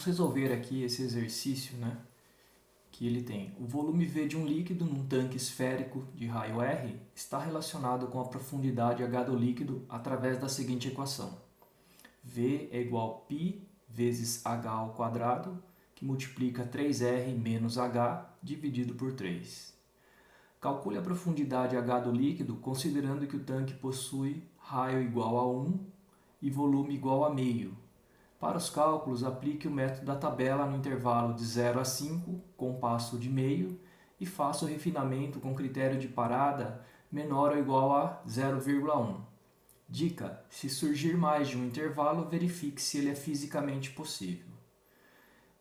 resolver aqui esse exercício, né? Que ele tem o volume V de um líquido num tanque esférico de raio R está relacionado com a profundidade H do líquido através da seguinte equação. V é igual a π vezes H ao quadrado, que multiplica 3R menos H dividido por 3. Calcule a profundidade H do líquido considerando que o tanque possui raio igual a 1 e volume igual a meio. Para os cálculos, aplique o método da tabela no intervalo de 0 a 5, com passo de meio, e faça o refinamento com critério de parada menor ou igual a 0,1. Dica: se surgir mais de um intervalo, verifique se ele é fisicamente possível.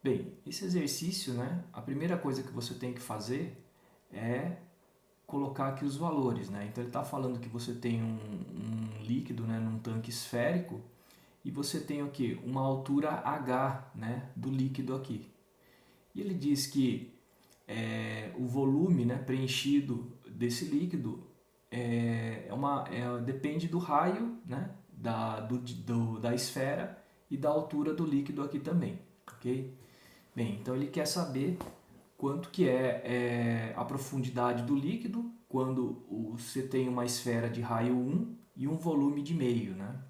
Bem, esse exercício, né, a primeira coisa que você tem que fazer é colocar aqui os valores, né? Então ele está falando que você tem um líquido, né, num tanque esférico, e você tem o que? Uma altura H, né, do líquido aqui. E ele diz que o volume, né, preenchido desse líquido depende do raio, né, da esfera e da altura do líquido aqui também. Ok? Bem, então ele quer saber quanto que é a profundidade do líquido quando você tem uma esfera de raio 1 e um volume de meio, né?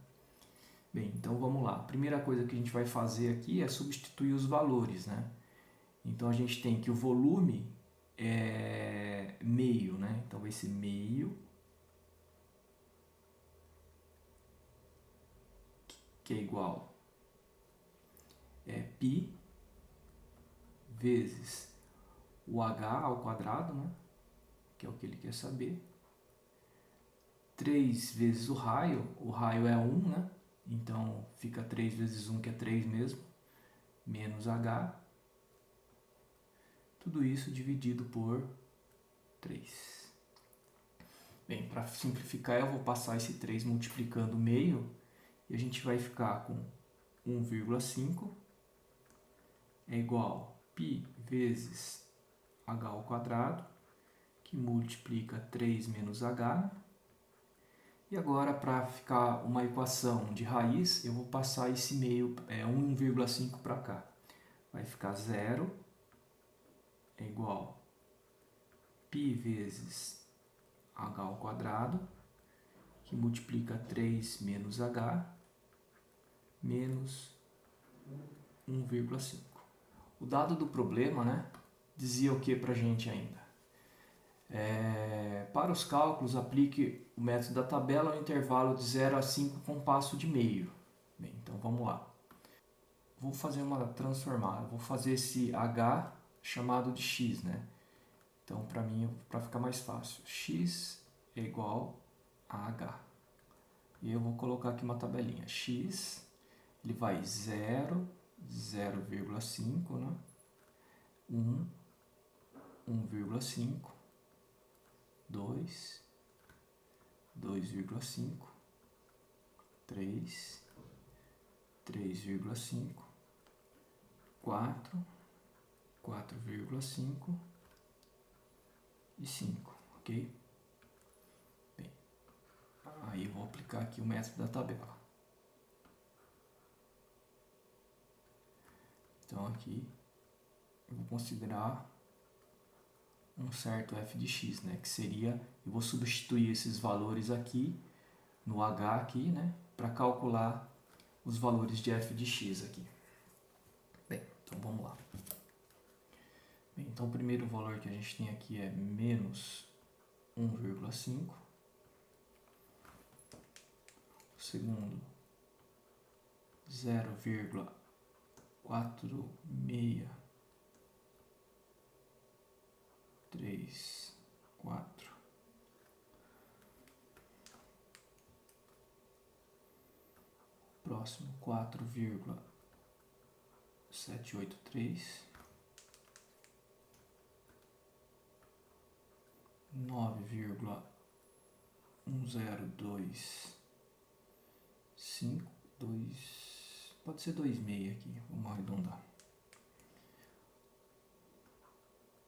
Bem, então vamos lá. A primeira coisa que a gente vai fazer aqui é substituir os valores, né? Então a gente tem que o volume é meio, né? Então vai ser meio, que é igual π vezes o H ao quadrado, né? Que é o que ele quer saber. 3 vezes o raio é 1, né? Então fica 3 vezes 1, que é 3 mesmo, menos H. Tudo isso dividido por 3. Bem, para simplificar eu vou passar esse 3 multiplicando meio e a gente vai ficar com 1,5 é igual a π vezes H ao quadrado, que multiplica 3 menos H. E agora, para ficar uma equação de raiz, eu vou passar esse meio, 1,5 para cá. Vai ficar 0 é igual a π vezes H ao quadrado, que multiplica 3 menos H, menos 1,5. O dado do problema, né, dizia o que para a gente ainda? Para os cálculos, aplique o método da tabela no intervalo de 0 a 5 com passo de meio. Bem, então vamos lá. Vou fazer uma transformada. Vou fazer esse H chamado de x, né? Então, para mim, para ficar mais fácil, x é igual a H. E eu vou colocar aqui uma tabelinha. X, ele vai 0, 0,5, né? 1, 1,5, 2, 2,5, 3, 3,5, 4, 4,5 e 5, ok? Bem, aí eu vou aplicar aqui o método da tabela. Então aqui eu vou considerar um certo f de x, né? Que seria, eu vou substituir esses valores aqui no h aqui, né? Para calcular os valores de f de x aqui. Bem, então vamos lá. Bem, então o primeiro valor que a gente tem aqui é menos 1,5. O segundo, 0,4634. Próximo, 4,783. 9,1025, pode ser 2,6 aqui, vamos arredondar.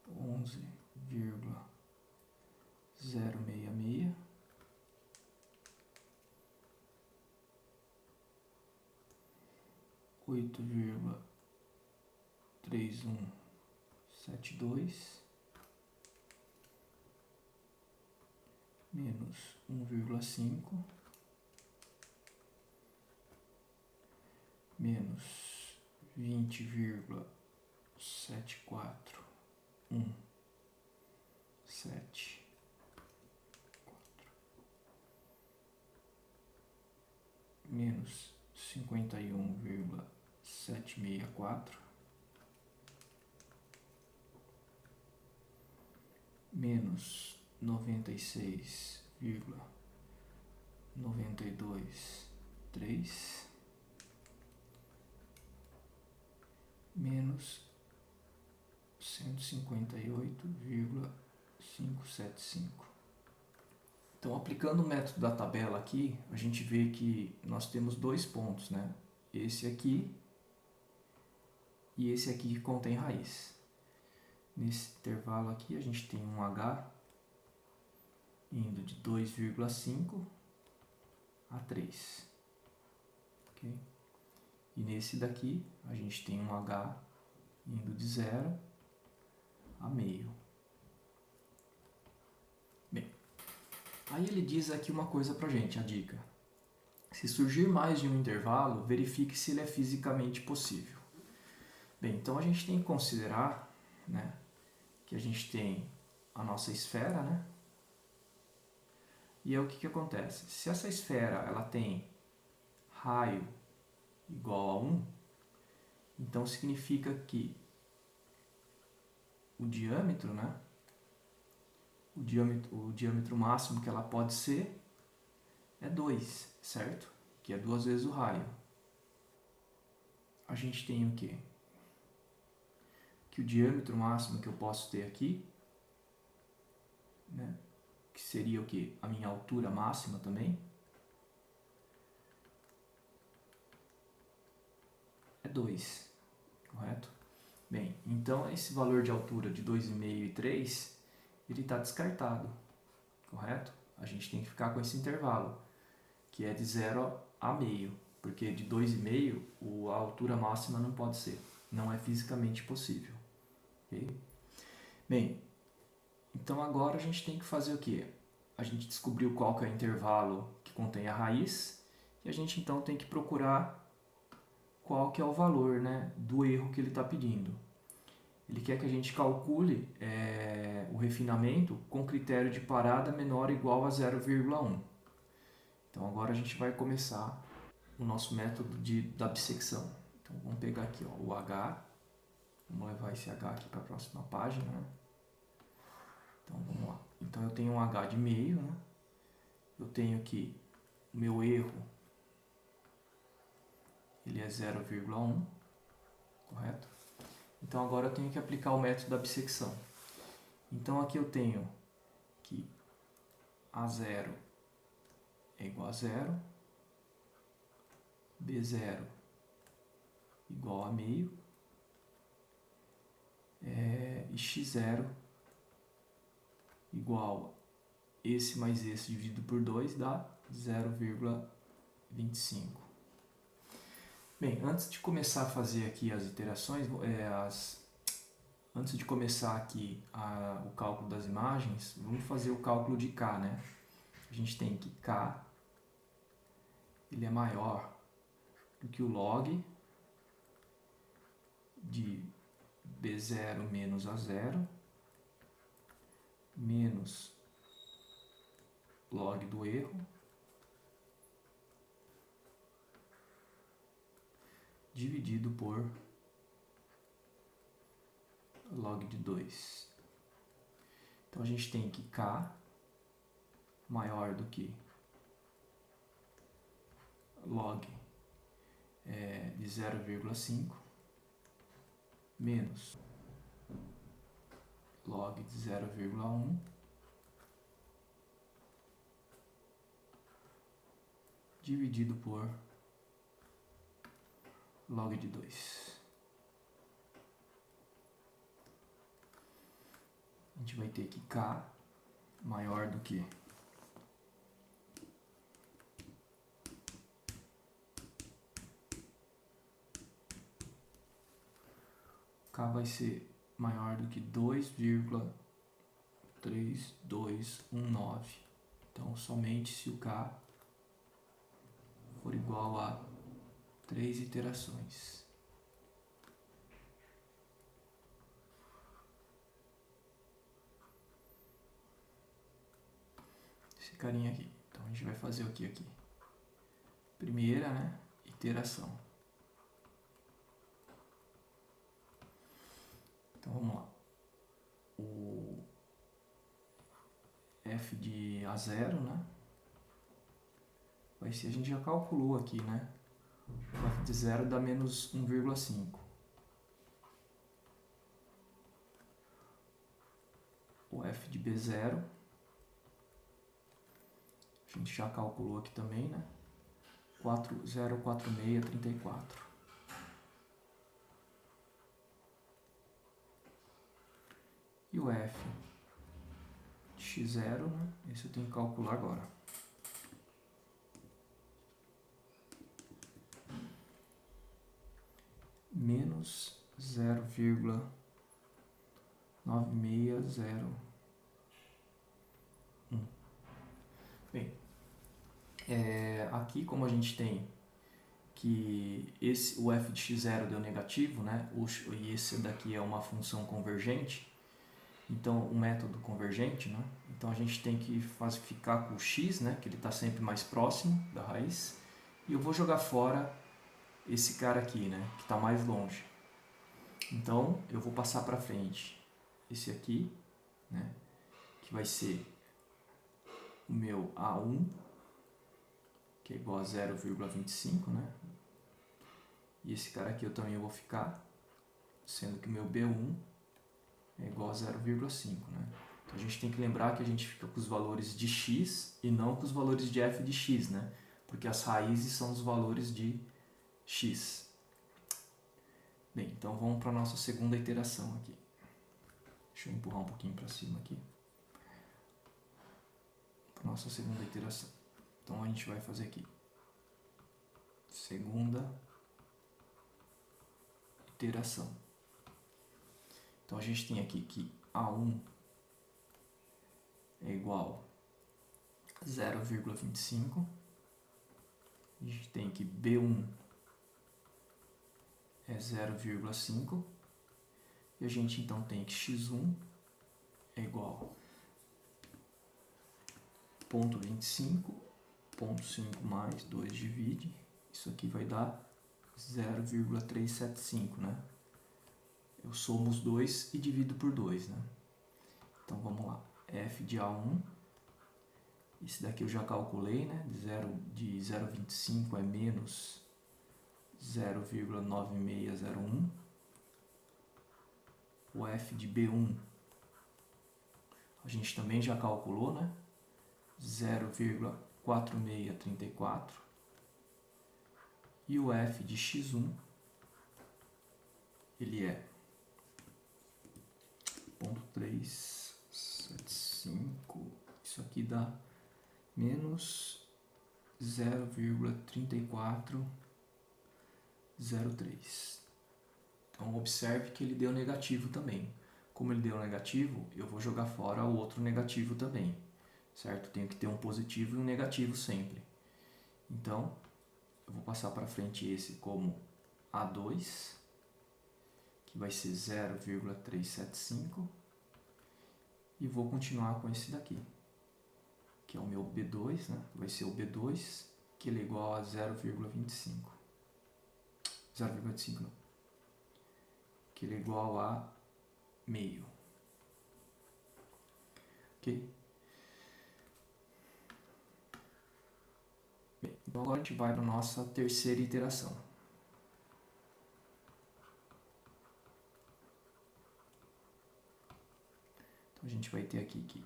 11,066. 8,1 3172 menos 1,5 menos 20,74174 menos 51,764 menos 96,923 menos 158,575. Então, aplicando o método da tabela aqui, a gente vê que nós temos dois pontos, né? Esse aqui e esse aqui que contém raiz. Nesse intervalo aqui, a gente tem um H indo de 2,5 a 3. Okay? E nesse daqui, a gente tem um H indo de 0 a meio. Bem, aí ele diz aqui uma coisa pra gente, a dica. Se surgir mais de um intervalo, verifique se ele é fisicamente possível. Bem, então a gente tem que considerar, né, que a gente tem a nossa esfera, né? E aí o que acontece? Se essa esfera ela tem raio igual a 1, então significa que o diâmetro, né? O diâmetro máximo que ela pode ser é 2, certo? Que é 2 vezes o raio. A gente tem o quê? Que o diâmetro máximo que eu posso ter aqui, né? Que seria o quê? A minha altura máxima também, é 2, correto? Bem, então esse valor de altura de 2,5 e 3, ele está descartado, correto? A gente tem que ficar com esse intervalo, que é de 0 a meio, porque de 2,5 a altura máxima não pode ser, não é fisicamente possível. Okay? Bem, então agora a gente tem que fazer o quê? A gente descobriu qual que é o intervalo que contém a raiz, e a gente então tem que procurar qual que é o valor, né, do erro que ele está pedindo. Ele quer que a gente calcule o refinamento com critério de parada menor ou igual a 0,1. Então agora a gente vai começar o nosso método da bissecção. Então vamos pegar aqui, ó, o H, vamos levar esse H aqui para a próxima página, né? Então vamos lá. Então eu tenho um H de meio, né? Eu tenho aqui o meu erro, ele é 0,1, correto? Então agora eu tenho que aplicar o método da bissecção. Então aqui eu tenho que A0 é igual a 0, B0 igual a meio, e x0 igual a esse mais esse dividido por 2 dá 0,25. Bem, antes de começar a fazer aqui as iterações, antes de começar aqui o cálculo das imagens, vamos fazer o cálculo de K, né? A gente tem que K ele é maior do que o log de B0 menos A0 menos log do erro dividido por log de 2. Então a gente tem que K maior do que log de 0,5 menos log de 0,1 dividido por log de 2. A gente vai ter que K maior do que K vai ser maior do que 2,3219. Então, somente se o K for igual a 3 iterações. Esse carinha aqui. Então, a gente vai fazer o que aqui? Primeira, né? Iteração. Então, vamos lá. O f de A0, né? Vai ser, a gente já calculou aqui, né? O f de 0 dá menos 1,5. O f de B0, a gente já calculou aqui também, né? 404634. E o f de x0, né? Esse eu tenho que calcular agora. Menos 0,9601. Bem, aqui como a gente tem que o f de x0 deu negativo, né? E esse daqui é uma função convergente, então o método convergente, né? Então a gente tem que ficar com o x, né? Que ele está sempre mais próximo da raiz, e eu vou jogar fora esse cara aqui, né? Que está mais longe. Então eu vou passar para frente esse aqui, né? Que vai ser o meu A1, que é igual a 0,25, né? E esse cara aqui eu também vou ficar, sendo que o meu B1 é igual a 0,5, né? Então a gente tem que lembrar que a gente fica com os valores de x e não com os valores de f de x, né? Porque as raízes são os valores de x. Bem, então vamos para a nossa segunda iteração aqui. Deixa eu empurrar um pouquinho para cima aqui. Para a nossa segunda iteração. Então a gente vai fazer aqui. Segunda iteração. Então a gente tem aqui que A1 é igual a 0,25. A gente tem que B1 é 0,5. E a gente então tem que x1 é igual a 0,25, 0,5 mais 2 divide. Isso aqui vai dar 0,375, né? Eu somo os dois e divido por 2, né? Então vamos lá. F de A1, esse daqui eu já calculei, né? De 0,25 é menos 0,9601. O F de B1 a gente também já calculou, né? 0,4634. E o F de x1 ele é 0,375. Isso aqui dá menos 0,3403. Então observe que ele deu negativo também. Como ele deu negativo, eu vou jogar fora o outro negativo também, certo? Tenho que ter um positivo e um negativo sempre. Então eu vou passar para frente esse como A2, que vai ser 0,375, e vou continuar com esse daqui, que é o meu B2, né? Vai ser o B2, que ele é igual a 0,25. 0,25 não. Que ele é igual a meio. Ok? Bem, então agora a gente vai para a nossa terceira iteração. Então a gente vai ter aqui que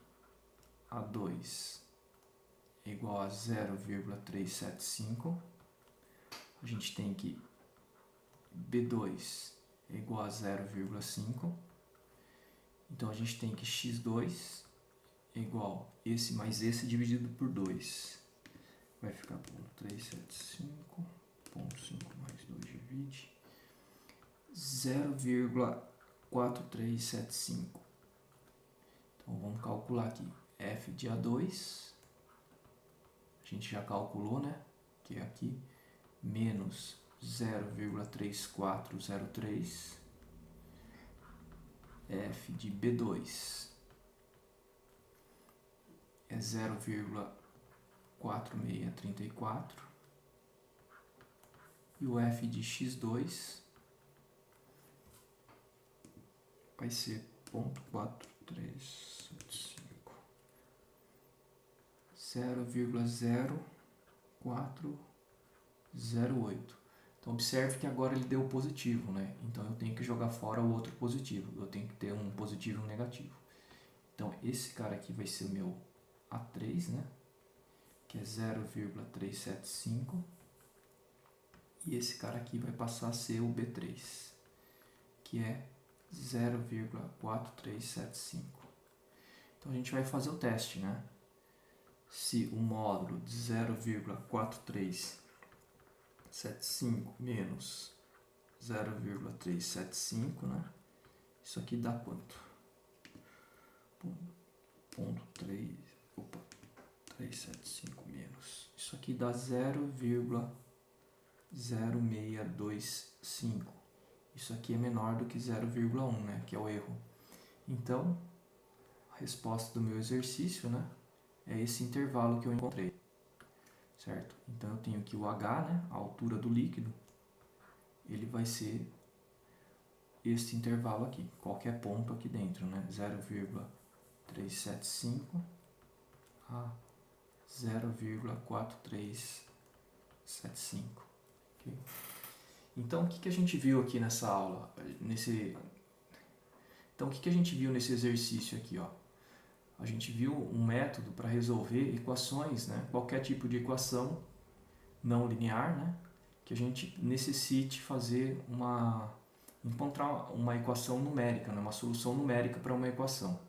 A2 é igual a 0,375. A gente tem que B2 é igual a 0,5. Então a gente tem que x2 é igual esse mais esse dividido por 2. Vai ficar 0,375, 0,5 mais 2 divide 0,375 0,4375. Então vamos calcular aqui. F de A2, a gente já calculou, né? Que é aqui, menos 0,3403. F de B2 é 0,4634. E o F de X2 vai ser 0,4375. 0,0408. Então observe que agora ele deu positivo, né? Então eu tenho que jogar fora o outro positivo. Eu tenho que ter um positivo e um negativo. Então esse cara aqui vai ser o meu A3, né? Que é 0,375. E esse cara aqui vai passar a ser o B3, que é 0,4375. Então a gente vai fazer o teste, né? Se o módulo de 0,4375 menos 0,375, né? Isso aqui dá quanto? 375 menos. Isso aqui dá 0,0625. Isso aqui é menor do que 0,1, né? Que é o erro. Então, a resposta do meu exercício, né? É esse intervalo que eu encontrei, certo? Então eu tenho aqui o H, né, a altura do líquido, ele vai ser este intervalo aqui, qualquer ponto aqui dentro, né, 0,375 a 0,4375. Okay? Então o que a gente viu aqui nessa aula, Então o que a gente viu nesse exercício aqui, ó? A gente viu um método para resolver equações, né? Qualquer tipo de equação não linear, né? Que a gente necessite encontrar uma equação numérica, né? Uma solução numérica para uma equação,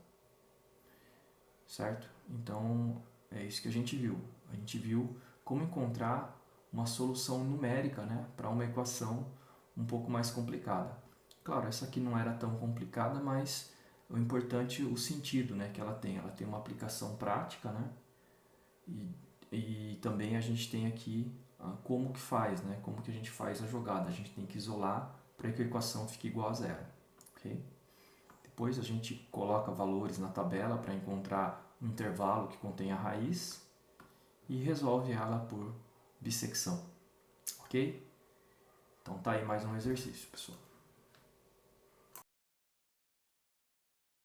certo? Então é isso que a gente viu. A gente viu como encontrar uma solução numérica, né? Para uma equação um pouco mais complicada. Claro, essa aqui não era tão complicada, mas o importante é o sentido, né, que ela tem. Ela tem uma aplicação prática, né? E também a gente tem aqui como que faz, né? Como que a gente faz a jogada. A gente tem que isolar para que a equação fique igual a zero. Okay? Depois a gente coloca valores na tabela para encontrar um intervalo que contém a raiz e resolve ela por bissecção. Ok? Então tá aí mais um exercício, pessoal.